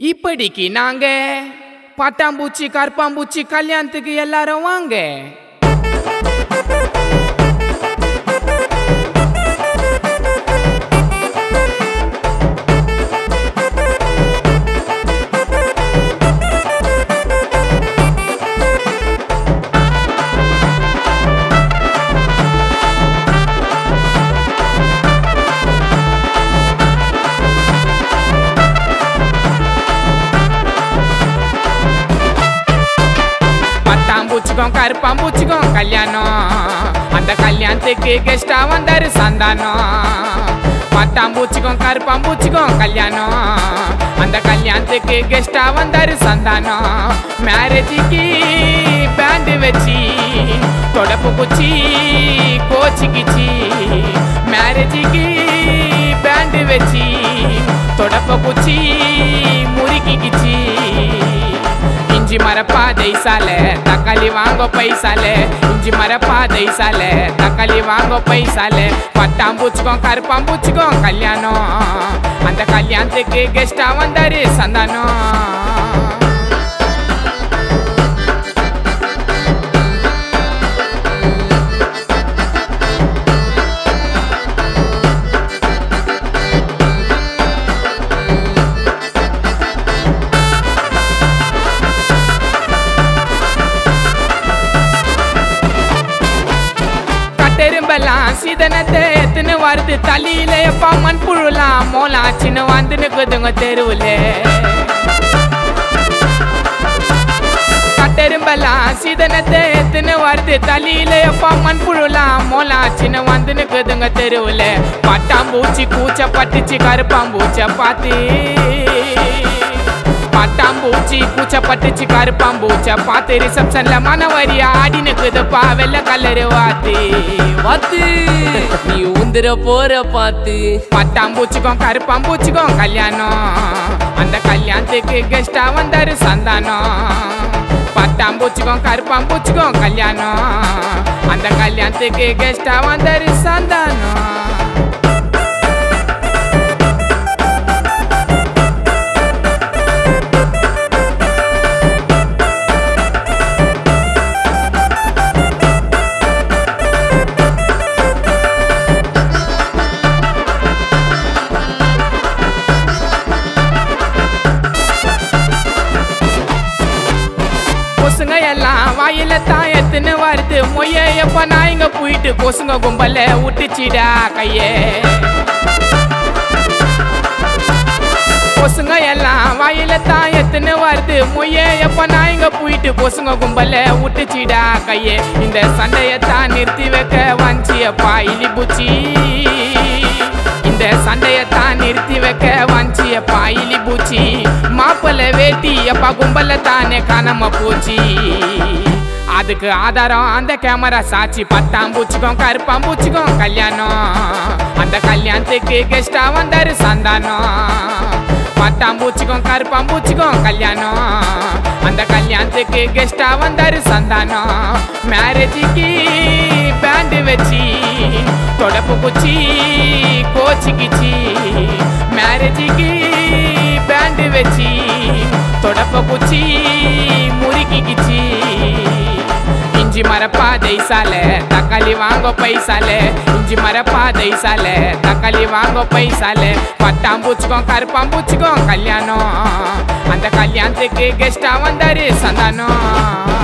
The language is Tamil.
இப்படிக்கு நாங்க பட்டாம்பூச்சி கற்பாம்பூச்சி கல்யாணத்துக்கு எல்லாரும் வாங்க. பட்டாம்பூச்சிக்கும் கருப்பாம்பூச்சிக்கும் கல்யாணம், அந்த கல்யாணத்துக்கு கெஸ்டா வந்தாரு சந்தானம். பட்டாம்பூச்சிக்கும் கருப்பாம்பூச்சிக்கும் கல்யாணம், அந்த கல்யாணத்துக்கு கெஸ்டா வந்தாரு சந்தானம். மேரேஜுக்கு பேண்டு வச்சு தொடப்பு குச்சி கோச்சிக்கிச்சி, மேரேஜுக்கு பேண்டு வச்சு தொடப்ப குச்சி முறுக்கிக்கிச்சி. இஞ்சி மரப்பாதை சால தக்காளி வாங்க பைசால, இஞ்சி மரப்பாதை சால தக்காளி வாங்க பைசால. பட்டாம்பூச்சிக்கும் கருப்பாம்பூச்சிக்கும் கல்யாணம், அந்த கல்யாணத்துக்கு கெஸ்டா வந்தாரு சந்தானம். பெரும்பெல்லாம் சீதனத்தை எத்துன்னு வருது தலையில, எப்பா மண்புழுலாம் மோலாச்சின்னு வந்துன்னு குதுங்க தெருவுல. கட்டெரும்பெல்லாம் சீதனத்தை எத்துன்னு வருது தலையில, எப்பா மண்புழுலாம் மோலாச்சின்னு வந்துன்னு குதுங்க தெருவுல. பட்டாம்பூச்சி கூச்ச பட்டுச்சு கருப்பாம்பூச்சை பார்த்து, பட்டாம்பூச்சி கூச்சப்பட்டுச்சு கருப்பாம்பூச்சை பார்த்து. ரிசப்ஷன்ல மனவரியா ஆடினுக்குதுப்பா வெள்ளை கலரு வாத்து வாத்து நீ உந்திர போற பாத்து. பட்டாம்பூச்சிக்கும் கருப்பாம்பூச்சிக்கும் கல்யாணம், அந்த கல்யாணத்துக்கு கெஸ்டா வந்தாரு சந்தானம். பட்டாம்பூச்சிக்கும் கருப்பாம்பூச்சிக்கும் கல்யாணம், அந்த கல்யாணத்துக்கு கெஸ்டா வந்தாரு சந்தானம். கொசுங்க எல்லாம் வாயில தான் எத்துன்னு வருது மொய்ய, எப்ப நான் இங்க போயிட்டு கொசுங்க கும்பல விட்டுச்சிடா கையே. கொசுங்க எல்லாம் வாயில தான் எத்துன்னு வருது மொய்ய, எப்ப நான் இங்க போயிட்டு கொசுங்க கும்பல விட்டுச்சிடா கையே. இந்த சண்டையத்தான் நிறுத்தி வைக்க வஞ்சியப்பா இலிபூச்சி, இந்த சண்டையத்தான் நிறுத்தி வைக்க வஞ்சியப்பா இலிபூச்சி. மாப்பிள்ள வேட்டி எப்பா கும்பல தானே காணாம போச்சு, அதுக்கு ஆதாரம் அந்த கேமரா சாட்சி. பட்டாம்பூச்சிக்கும் கருப்பாம்பூச்சிக்கும் கல்யாணம், அந்த கல்யாணத்துக்கு கெஸ்டா வந்தாரு சந்தானம். பட்டாம்பூச்சிக்கும் கருப்பாம்பூச்சிக்கும் கல்யாணம், அந்த கல்யாணத்துக்கு கெஸ்டா வந்தாரு சந்தானம். மேரேஜுக்கு பேண்டு வச்சு தொடப்பு குச்சி கோச்சிக்கிச்சி, மேரேஜுக்கு பேண்டு வச்சு தொடப்ப குச்சி முறுக்கிக்கிச்சி. இஞ்சி மரப்பாதை சால தக்காளி வாங்க பைசால, இஞ்சி மரப்பாதை சால தக்காளி வாங்க பைசால. பட்டாம்பூச்சிக்கும் கருப்பாம்பூச்சிக்கும் கல்யாணம், அந்த கல்யாணத்துக்கு கெஸ்டா வந்தாரு சந்தானம்.